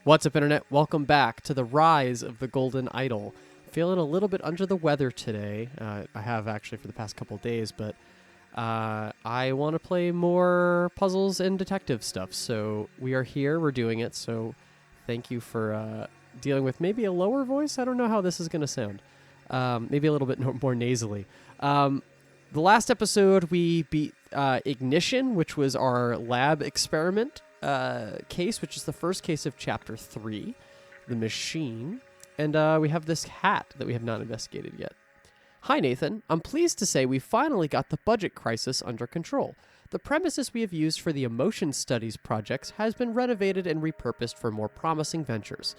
What's up, Internet? Welcome back to the rise of the Golden Idol. Feeling a little bit under the weather today. I have actually for the past couple of days, but I want to play more puzzles and detective stuff. So we are here. We're doing it. So thank you for dealing with maybe a lower voice. I don't know how this is going to sound. Maybe a little bit more nasally. The last episode, we beat Ignition, which was our lab experiment case, which is the first case of Chapter 3, the machine. And we have this hat that we have not investigated yet. Hi, Nathan. I'm pleased to say we finally got the budget crisis under control. The premises we have used for the emotion studies projects has been renovated and repurposed for more promising ventures.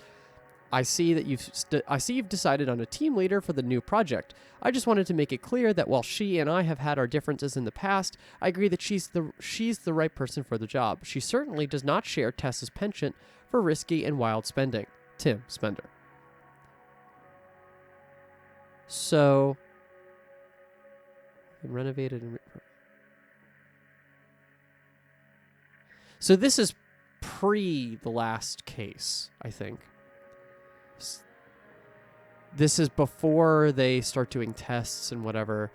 I see that you've decided on a team leader for the new project. I just wanted to make it clear that while she and I have had our differences in the past, I agree that she's the right person for the job. She certainly does not share Tessa's penchant for risky and wild spending. Tim Spender. So, renovated and so this is pre the last case, I think. This is before they start doing tests and whatever.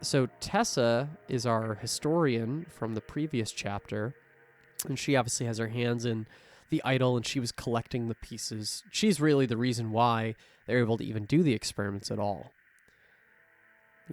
So Tessa is our historian from the previous chapter, and she obviously has her hands in the idol, and she was collecting the pieces. She's really the reason why they're able to even do the experiments at all.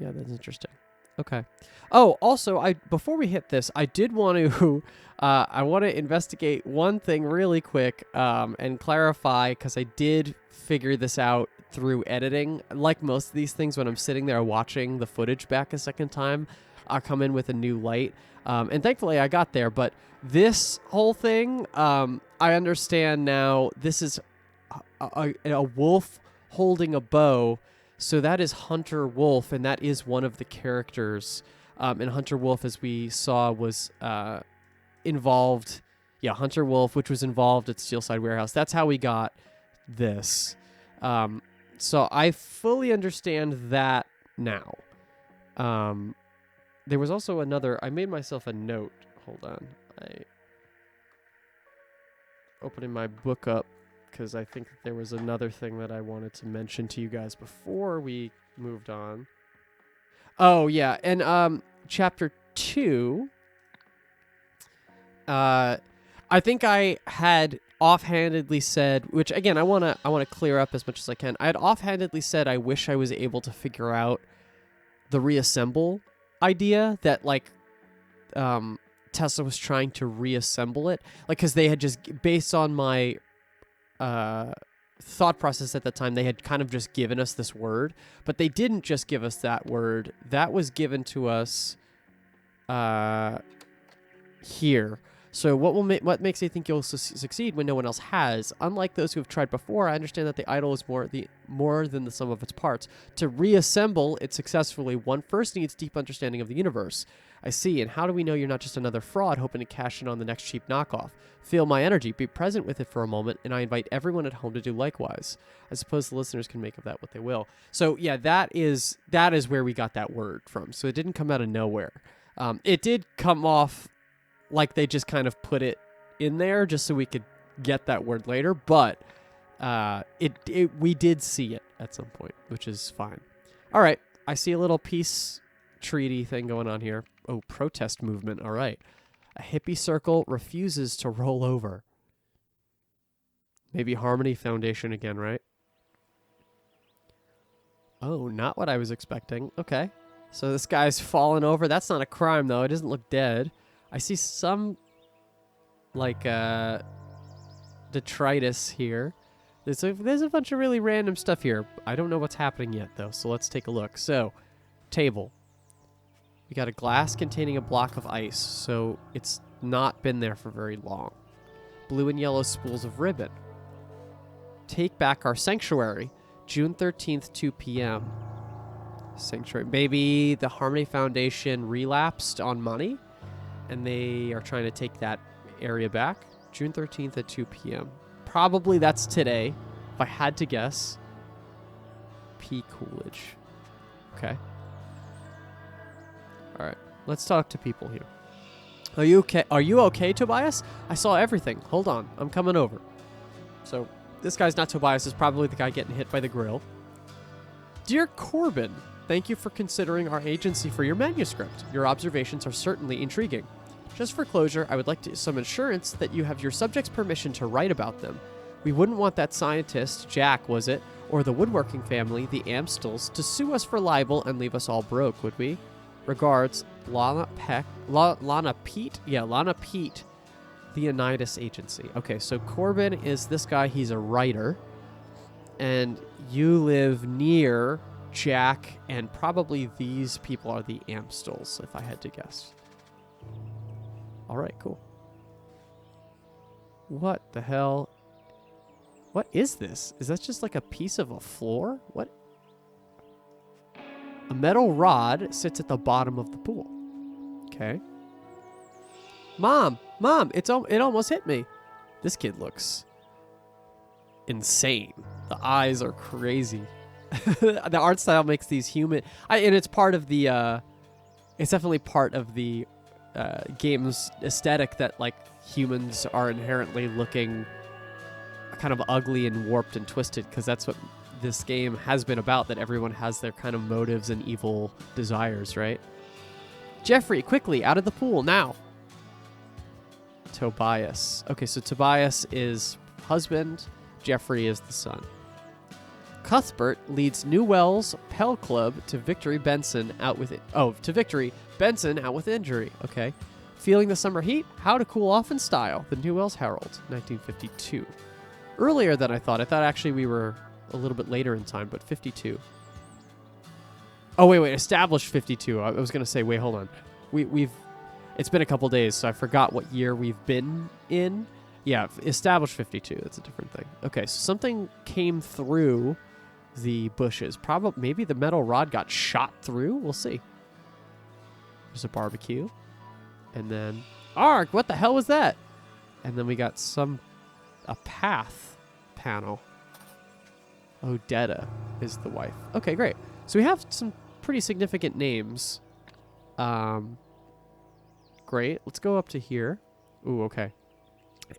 Yeah, that's interesting. Okay. Oh, also, before we hit this, I did want to I want to investigate one thing really quick and clarify, because I did figure this out through editing. Like most of these things, when I'm sitting there watching the footage back a second time, I'll come in with a new light. And thankfully, I got there. But this whole thing, I understand now. This is a wolf holding a bow. So that is Hunter Wolf, and that is one of the characters. And Hunter Wolf, as we saw, was involved. Yeah, Hunter Wolf, which was involved at Steelside Warehouse. That's how we got this. So I fully understand that now. There was also another. I made myself a note. Hold on. Opening my book up, because I think there was another thing that I wanted to mention to you guys before we moved on. Oh, yeah. And Chapter 2, I think I had offhandedly said, which, again, I want to clear up as much as I can. I had offhandedly said I wish I was able to figure out the reassemble idea that, like, Tessa was trying to reassemble it. Like, because they had just, based on my thought process at the time, they had kind of just given us this word, but they didn't just give us that word. That was given to us here. So what makes you think you'll succeed when no one else has? Unlike those who have tried before, I understand that the idol is more than the sum of its parts. To reassemble it successfully, one first needs deep understanding of the universe. I see, and how do we know you're not just another fraud hoping to cash in on the next cheap knockoff? Feel my energy, be present with it for a moment, and I invite everyone at home to do likewise. I suppose the listeners can make of that what they will. So yeah, that is where we got that word from. So it didn't come out of nowhere. It did come off like they just kind of put it in there just so we could get that word later, but we did see it at some point, which is fine. All right, I see a little peace treaty thing going on here. Oh, protest movement. All right. A hippie circle refuses to roll over. Maybe Harmony Foundation again, right? Oh, not what I was expecting. Okay. So this guy's fallen over. That's not a crime, though. It doesn't look dead. I see some, like, detritus here. There's a bunch of really random stuff here. I don't know what's happening yet, though, so let's take a look. So, table. We got a glass containing a block of ice, so it's not been there for very long. Blue and yellow spools of ribbon. Take back our sanctuary. June 13th, 2 p.m. Sanctuary. Maybe the Harmony Foundation relapsed on money, and they are trying to take that area back. June 13th at 2 p.m. Probably that's today, if I had to guess. P. Coolidge. Okay. All right. Let's talk to people here. Are you okay? Are you okay, Tobias? I saw everything. Hold on. I'm coming over. So this guy's not Tobias. Is probably the guy getting hit by the grill. Dear Corbin, thank you for considering our agency for your manuscript. Your observations are certainly intriguing. Just for closure, I would like some assurance that you have your subject's permission to write about them. We wouldn't want that scientist, Jack, was it, or the woodworking family, the Amstels, to sue us for libel and leave us all broke, would we? Regards, Lana Pete? Yeah, Lana Pete, the Anidas Agency. Okay, so Corbin is this guy. He's a writer. And you live near Jack, and probably these people are the Amstels, if I had to guess. All right, cool. What the hell? What is this? Is that just like a piece of a floor? What? A metal rod sits at the bottom of the pool. Okay. Mom, it almost hit me. This kid looks insane. The eyes are crazy. The art style makes these human, and it's part of the. It's definitely part of the game's aesthetic that like humans are inherently looking kind of ugly and warped and twisted, because that's what this game has been about. That everyone has their kind of motives and evil desires, right? Jeffrey, quickly out of the pool now. Tobias. Okay, so Tobias is husband. Jeffrey is the son. Cuthbert leads Newell's Pell Club to victory. Benson out with Benson out with injury. Okay. Feeling the summer heat? How to cool off in style. The Newell's Herald, 1952. Earlier than I thought. I thought actually we were a little bit later in time, but 52. Oh, wait. Established 52. I was going to say, wait, hold on. It's been a couple days, so I forgot what year we've been in. Yeah, established 52. That's a different thing. Okay, so something came through the bushes. Probably, maybe the metal rod got shot through. We'll see. There's a barbecue. And then, arg, what the hell was that? And then we got a path panel. Odetta is the wife. Okay, great. So we have some pretty significant names. Great. Let's go up to here. Ooh, okay.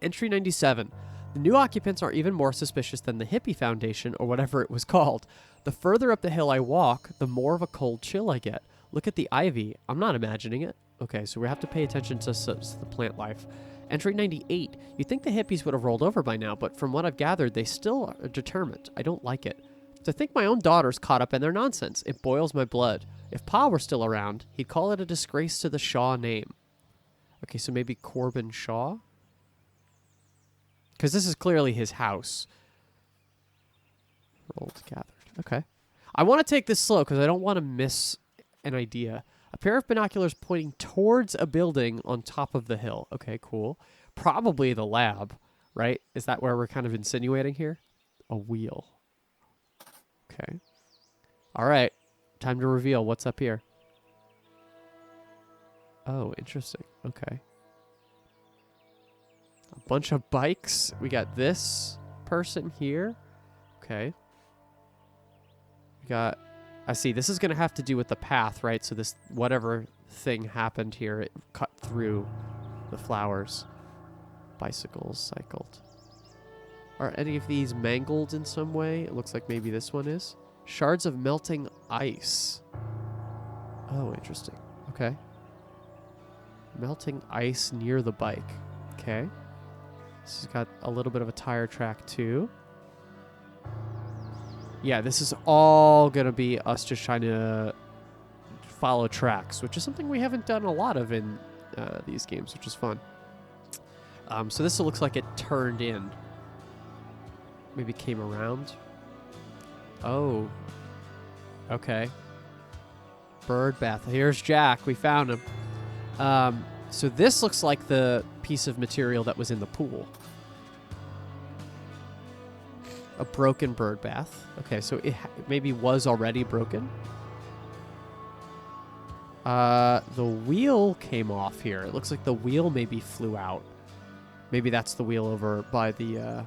Entry 97. The new occupants are even more suspicious than the Hippie Foundation, or whatever it was called. The further up the hill I walk, the more of a cold chill I get. Look at the ivy. I'm not imagining it. Okay, so we have to pay attention to the plant life. Entry 98. You'd think the hippies would have rolled over by now, but from what I've gathered, they still are determined. I don't like it. To think my own daughter's caught up in their nonsense. It boils my blood. If Pa were still around, he'd call it a disgrace to the Shaw name. Okay, so maybe Corbin Shaw? Because this is clearly his house. Rolled, gathered. Okay. I want to take this slow because I don't want to miss an idea. A pair of binoculars pointing towards a building on top of the hill. Okay, cool. Probably the lab, right? Is that where we're kind of insinuating here? A wheel. Okay. All right. Time to reveal what's up here. Oh, interesting. Okay. A bunch of bikes. We got this person here. Okay. We got... I see. This is going to have to do with the path, right? So this, whatever thing happened here, it cut through the flowers. Bicycles cycled. Are any of these mangled in some way? It looks like maybe this one is. Shards of melting ice. Oh, interesting. Okay. Melting ice near the bike. Okay. This has got a little bit of a tire track too. Yeah, this is all going to be us just trying to follow tracks, which is something we haven't done a lot of in these games, which is fun. So this looks like it turned in. Maybe came around. Oh. Okay. Bird bath. Here's Jack. We found him. So this looks like the piece of material that was in the pool. A broken bird bath. Okay, so it maybe was already broken. The wheel came off here. It looks like the wheel maybe flew out. Maybe that's the wheel over by the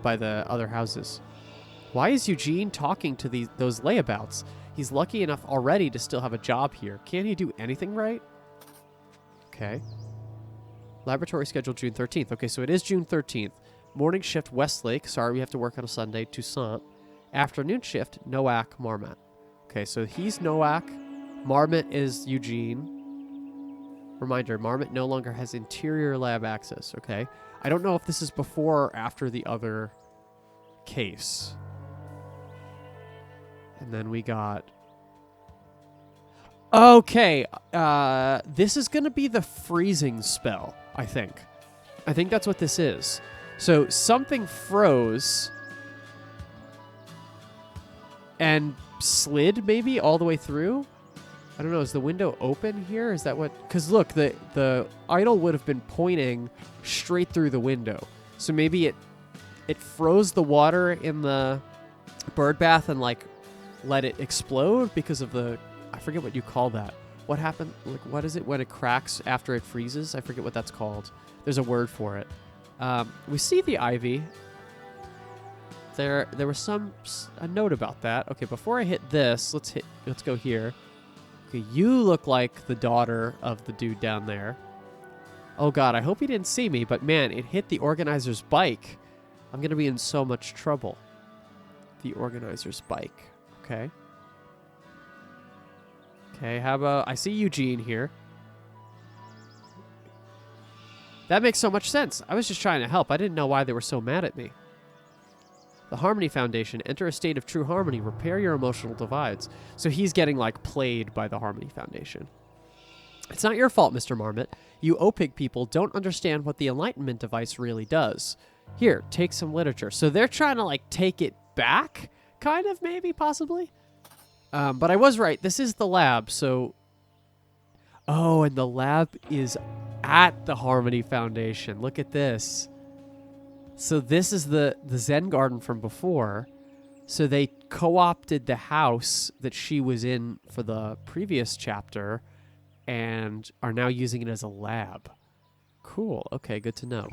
other houses. Why is Eugene talking to those layabouts? He's lucky enough already to still have a job here. Can't he do anything right? Okay. Laboratory scheduled June 13th. Okay, so it is June 13th. Morning shift, Westlake. Sorry, we have to work on a Sunday. Toussaint. Afternoon shift, Nowak, Marmot. Okay, so he's Nowak. Marmot is Eugene. Reminder, Marmot no longer has interior lab access, okay? I don't know if this is before or after the other case. And then we got... Okay, this is going to be the freezing spell, I think. I think that's what this is. So something froze and slid maybe all the way through. I don't know. Is the window open here? Is that what? Because look, the idol would have been pointing straight through the window. So maybe it froze the water in the bird bath and like let it explode because of the, I forget what you call that. What happened? Like, what is it when it cracks after it freezes? I forget what that's called. There's a word for it. We see the ivy. There was a note about that. Okay, before I hit this, let's go here. Okay, you look like the daughter of the dude down there. Oh god, I hope he didn't see me, but man, it hit the organizer's bike. I'm gonna be in so much trouble. The organizer's bike. Okay. Okay, how about... I see Eugene here. That makes so much sense. I was just trying to help. I didn't know why they were so mad at me. The Harmony Foundation. Enter a state of true harmony. Repair your emotional divides. So he's getting, like, played by the Harmony Foundation. It's not your fault, Mr. Marmot. You OPIG people don't understand what the Enlightenment device really does. Here, take some literature. So they're trying to, like, take it back? Kind of, maybe, possibly? But I was right. This is the lab, so... Oh, and the lab is at the Harmony Foundation. Look at this. So this is the Zen garden from before. So they co-opted the house that she was in for the previous chapter and are now using it as a lab. Cool. Okay, good to know.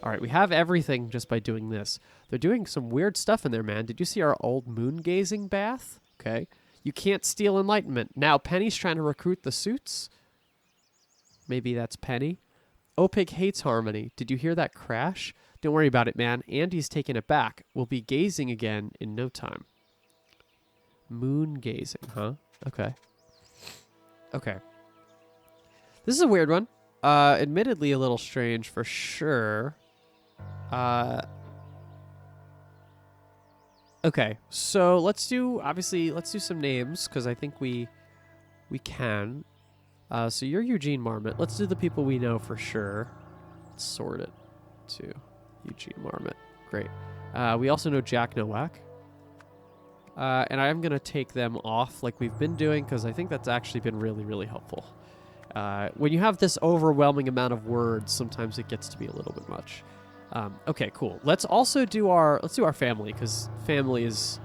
All right, we have everything just by doing this. They're doing some weird stuff in there, man. Did you see our old moon-gazing bath? Okay. You can't steal enlightenment. Now Penny's trying to recruit the suits. Maybe that's Penny. OPIG hates harmony. Did you hear that crash? Don't worry about it, man. Andy's taking it back. We'll be gazing again in no time. Moon gazing, huh? Okay. Okay. This is a weird one. Admittedly a little strange for sure. Okay, so let's do some names, because I think we can. So you're Eugene Marmot. Let's do the people we know for sure. Let's sort it to Eugene Marmot. Great. We also know Jack Nowak. And I'm going to take them off like we've been doing, because I think that's actually been really, really helpful. When you have this overwhelming amount of words, sometimes it gets to be a little bit much. Okay, cool. Let's also do our family, because family is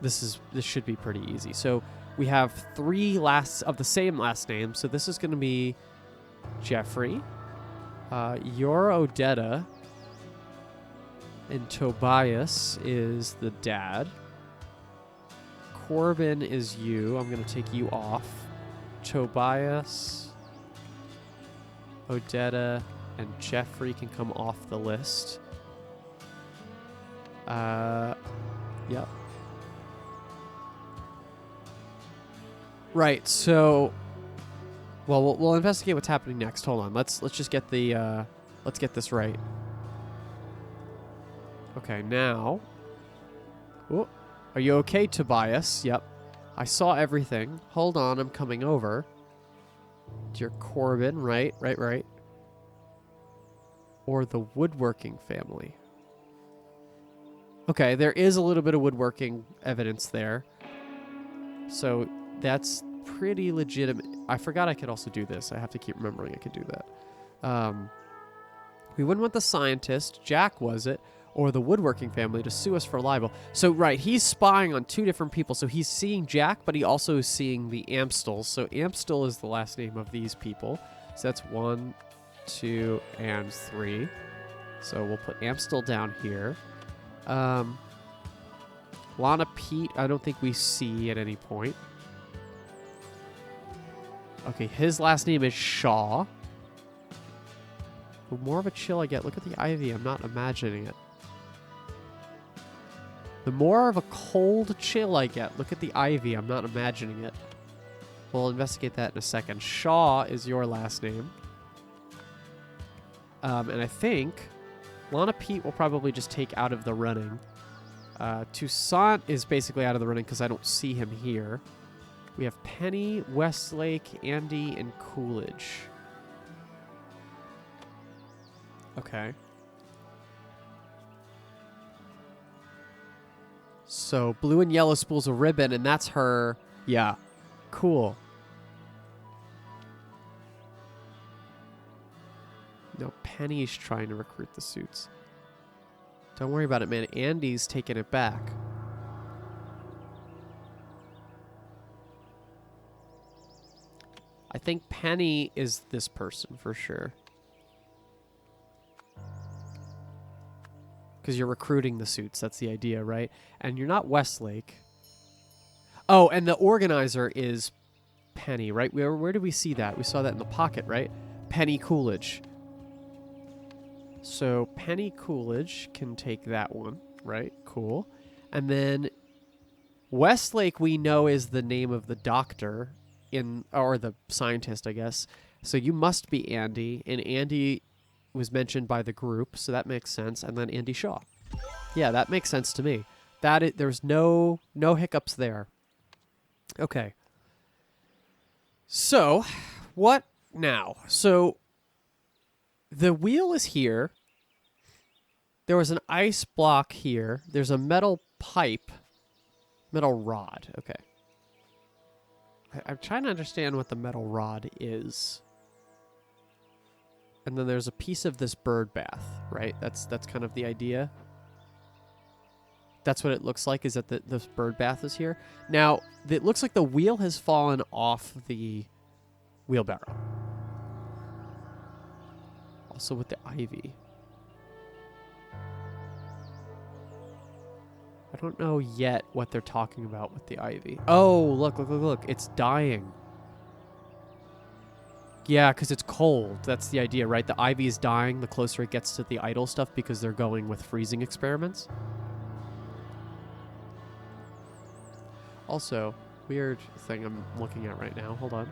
this should be pretty easy. So we have 3 of the same last name. So this is going to be Jeffrey, you're Odetta, and Tobias is the dad. Corbin is you. I'm going to take you off. Tobias, Odetta, and Jeffrey can come off the list. Yep. Right, so... Well, we'll investigate what's happening next. Hold on. Let's just get the... let's get this right. Okay, now... Oh, are you okay, Tobias? Yep. I saw everything. Hold on, I'm coming over. Dear Corbin, right. Or the woodworking family. Okay, there is a little bit of woodworking evidence there. So that's pretty legitimate. I forgot I could also do this. I have to keep remembering I could do that. We wouldn't want the scientist, Jack was it, or the woodworking family to sue us for libel. So, right, he's spying on 2 different people. So he's seeing Jack, but he also is seeing the Amstels. So Amstel is the last name of these people. So that's 1, 2, and 3. So we'll put Amstel down here. Lana Pete, I don't think we see at any point. Okay, his last name is Shaw. The more of a chill I get, look at the ivy. I'm not imagining it. The more of a cold chill I get, look at the ivy. I'm not imagining it. We'll investigate that in a second. Shaw is your last name. And I think Lana Pete will probably just take out of the running. Toussaint is basically out of the running because I don't see him here. We have Penny, Westlake, Andy, and Coolidge. Okay. So blue and yellow spools of ribbon, and that's her. Yeah. Cool. No, Penny's trying to recruit the suits. Don't worry about it, man. Andy's taking it back. I think Penny is this person for sure. Because you're recruiting the suits. That's the idea, right? And you're not Westlake. Oh, and the organizer is Penny, right? Where did we see that? We saw that in the pocket, right? Penny Coolidge. So Penny Coolidge can take that one, right? Cool. And then Westlake we know is the name of the doctor or the scientist, I guess. So you must be Andy, and Andy was mentioned by the group, so that makes sense. And then Andy Shaw. Yeah, that makes sense to me. There's no hiccups there. Okay. So, what now? So, the wheel is here. There was an ice block here. There's a metal pipe. Metal rod. Okay. I'm trying to understand what the metal rod is. And then there's a piece of this bird bath, right? That's kind of the idea. That's what it looks like, is that this bird bath is here. Now, it looks like the wheel has fallen off the wheelbarrow. Also with the ivy. I don't know yet what they're talking about with the ivy. Oh, look. It's dying. Yeah, because it's cold. That's the idea, right? The ivy is dying the closer it gets to the idol stuff because they're going with freezing experiments. Also, weird thing I'm looking at right now. Hold on.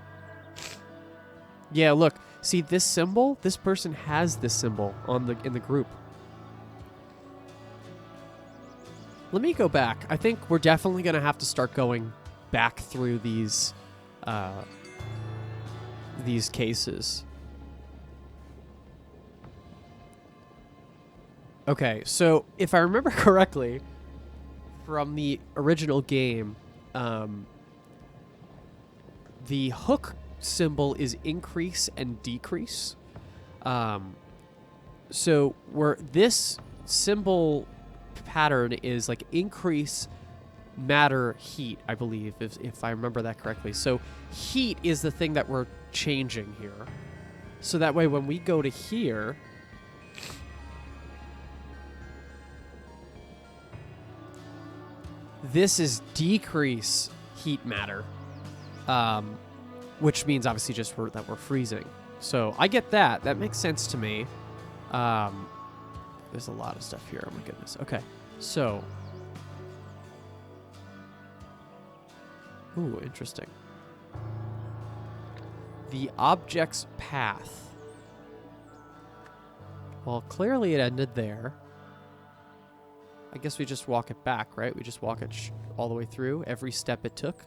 Yeah, look. See this symbol? This person has this symbol in the group. Let me go back. I think we're definitely going to have to start going back through these cases. Okay, so if I remember correctly from the original game, the hook symbol is increase and decrease. So where this symbol pattern is like increase matter heat, I believe, if I remember that correctly. So heat is the thing that we're changing here. So that way when we go to here, this is decrease heat matter, which means obviously just that we're freezing. So I get that. That makes sense to me. There's a lot of stuff here. Oh my goodness. Okay. So. Ooh, interesting. The object's path. Well, clearly it ended there. I guess we just walk it back, right? We just walk it all the way through, every step it took.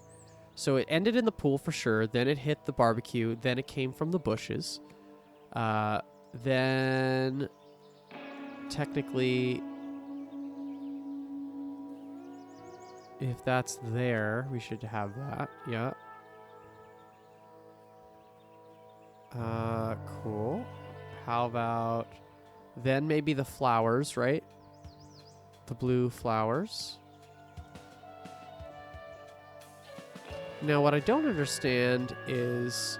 So it ended in the pool for sure. Then it hit the barbecue. Then it came from the bushes. Then technically, if that's there, we should have that. Yeah. Cool. How about then maybe the flowers, right? The blue flowers. Now, what I don't understand is...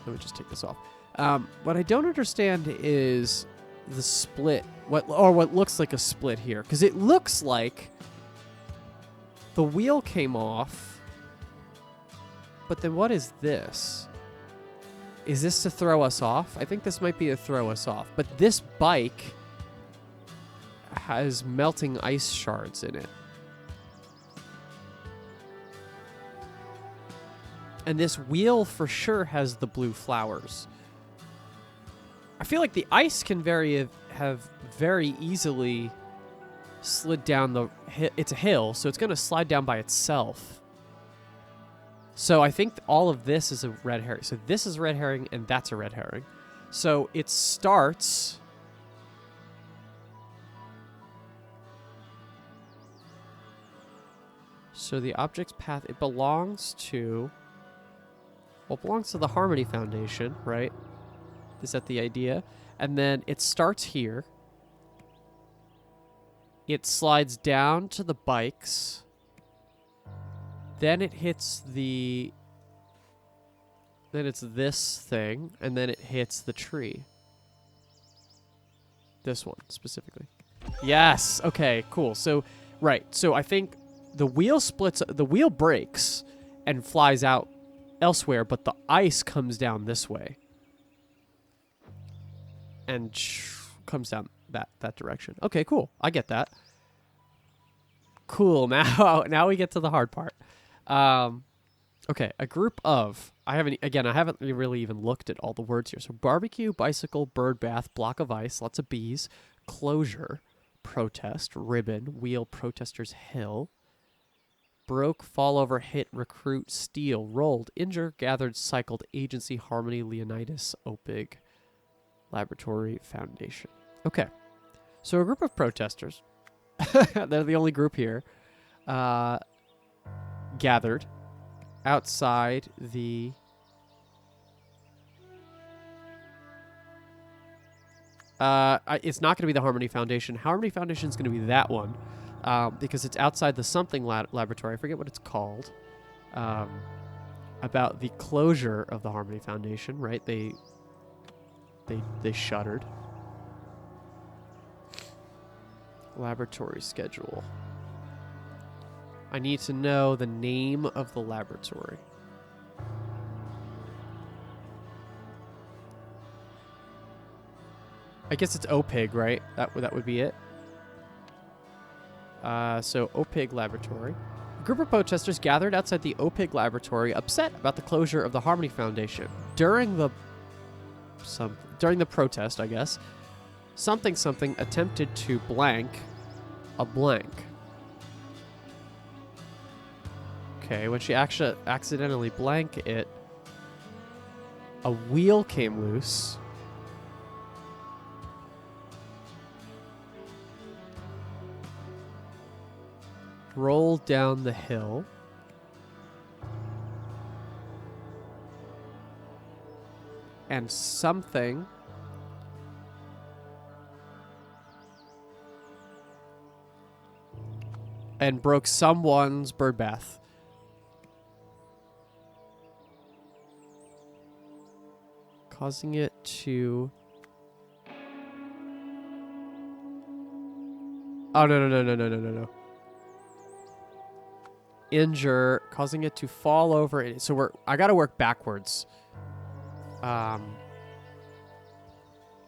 Let me just take this off. What I don't understand is the split. What looks like a split here. Because it looks like the wheel came off. But then what is this? Is this to throw us off? I think this might be to throw us off. But this bike has melting ice shards in it. And this wheel for sure has the blue flowers. I feel like the ice can have very easily slid down the... It's a hill, so it's going to slide down by itself. So I think all of this is a red herring. So this is a red herring, and that's a red herring. So it starts... So the object's path, it belongs to... Well, it belongs to the Harmony Foundation, right? Is that the idea? And then it starts here. It slides down to the bikes. Then it hits the... Then it's this thing, and then it hits the tree. This one, specifically. Yes! Okay, cool. So, right. So I think the wheel splits... The wheel breaks and flies out elsewhere, but the ice comes down this way. And comes down that direction. Okay, cool. I get that. Cool. Now we get to the hard part. Okay, a group of... I haven't really even looked at all the words here. So barbecue, bicycle, bird bath, block of ice, lots of bees, closure, protest, ribbon, wheel, protesters, hill, broke, fall over, hit, recruit, steal, rolled, injure, gathered, cycled, agency, harmony, Leonidas, Opig, laboratory, foundation. Okay, so a group of protesters, they're the only group here, gathered outside the... it's not going to be the Harmony Foundation. Harmony Foundation is going to be that one. Because it's outside the something laboratory. I forget what it's called. About the closure of the Harmony Foundation, right? They shuttered. Laboratory schedule. I need to know the name of the laboratory. I guess it's OPIG, right? That would be it. So OPIG laboratory. A group of protesters gathered outside the OPIG laboratory, upset about the closure of the Harmony Foundation. During the protest, I guess, something attempted to blank a blank. Okay, when she actually accidentally blanked it, a wheel came loose. Rolled down the hill. And something and broke someone's bird bath. Causing it to... Oh, no. Injure, causing it to fall over. So I gotta work backwards.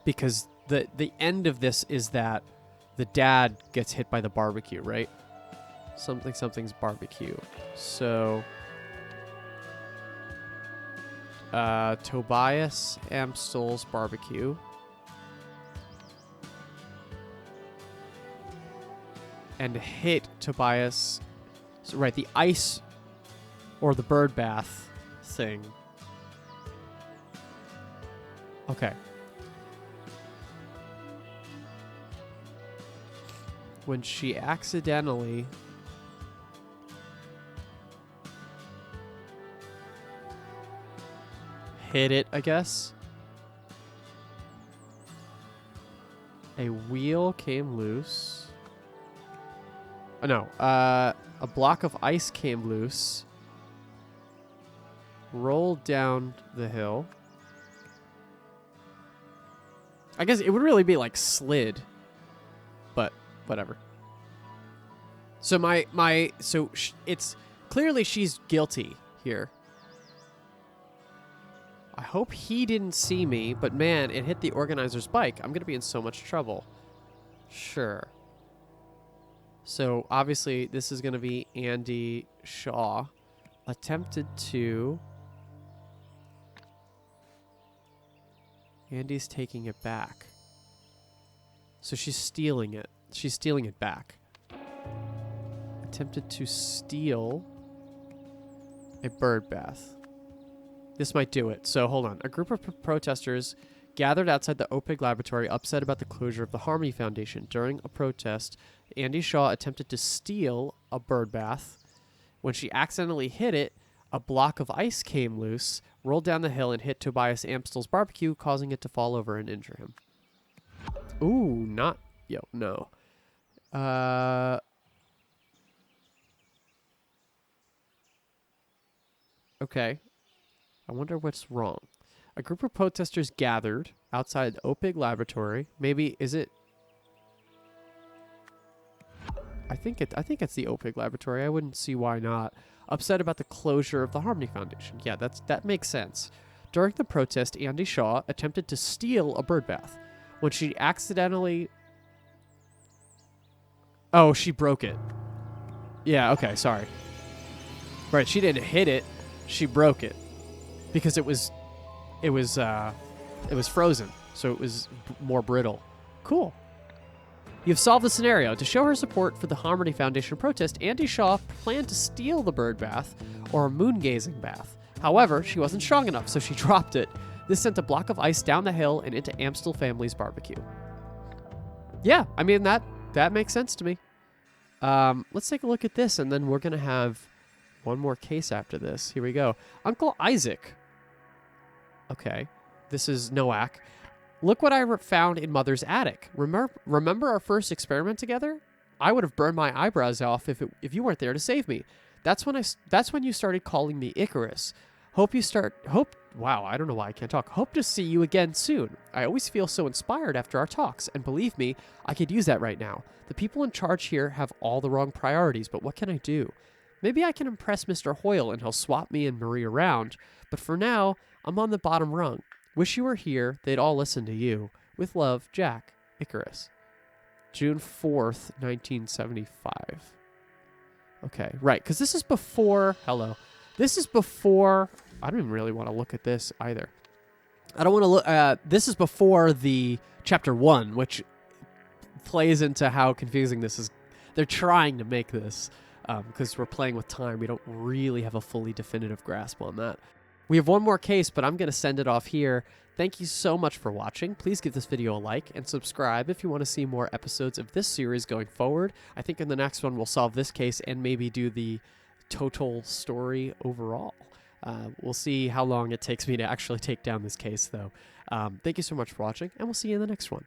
Because the end of this is that the dad gets hit by the barbecue, right? Something's barbecue. So Tobias Amstel's barbecue. And hit Tobias. So, right, the ice or the bird bath thing. Okay. When she accidentally hit it, I guess. A wheel came loose. Oh, no. A block of ice came loose. Rolled down the hill. I guess it would really be like slid. But whatever. So it's clearly she's guilty here. I hope he didn't see me, but man, it hit the organizer's bike. I'm going to be in so much trouble. Sure. So obviously this is going to be Andy Shaw attempted to... Andy's taking it back. So she's stealing it. She's stealing it back. Attempted to steal a bird bath. This might do it. So hold on. A group of protesters gathered outside the OPIG laboratory upset about the closure of the Harmony Foundation. During a protest, Andy Shaw attempted to steal a bird bath. When she accidentally hit it, a block of ice came loose, rolled down the hill, and hit Tobias Amstel's barbecue, causing it to fall over and injure him. Ooh, not... Yo, no. Okay. I wonder what's wrong. A group of protesters gathered outside the OPIG laboratory. Maybe, is it... I think it's the OPIG laboratory. I wouldn't see why not. Upset about the closure of the Harmony Foundation. Yeah, that makes sense. During the protest, Andy Shaw attempted to steal a bird bath. When she accidentally... Oh, she broke it. Yeah, okay, sorry. Right, she didn't hit it. She broke it. Because it was frozen, so it was more brittle. Cool. You've solved the scenario. To show her support for the Harmony Foundation protest, Andy Shaw planned to steal the bird bath, or a moon-gazing bath. However, she wasn't strong enough, so she dropped it. This sent a block of ice down the hill and into Amstel family's barbecue. Yeah, I mean, that makes sense to me. Let's take a look at this, and then we're going to have one more case after this. Here we go. Uncle Isaac. Okay, this is Noack. Look what I found in Mother's attic. Remember our first experiment together? I would have burned my eyebrows off if you weren't there to save me. That's when you started calling me Icarus. Wow, I don't know why I can't talk. Hope to see you again soon. I always feel so inspired after our talks, and believe me, I could use that right now. The people in charge here have all the wrong priorities, but what can I do? Maybe I can impress Mr. Hoyle and he'll swap me and Marie around, but for now, I'm on the bottom rung. Wish you were here. They'd all listen to you. With love, Jack, Icarus. June 4th, 1975. Okay, right, because this is before... Hello. This is before... I don't even really want to look at this either. I don't want to look... this is before the Chapter 1, which plays into how confusing this is. They're trying to make this, because we're playing with time. We don't really have a fully definitive grasp on that. We have one more case, but I'm going to send it off here. Thank you so much for watching. Please give this video a like and subscribe if you want to see more episodes of this series going forward. I think in the next one we'll solve this case and maybe do the total story overall. We'll see how long it takes me to actually take down this case, though. Thank you so much for watching, and we'll see you in the next one.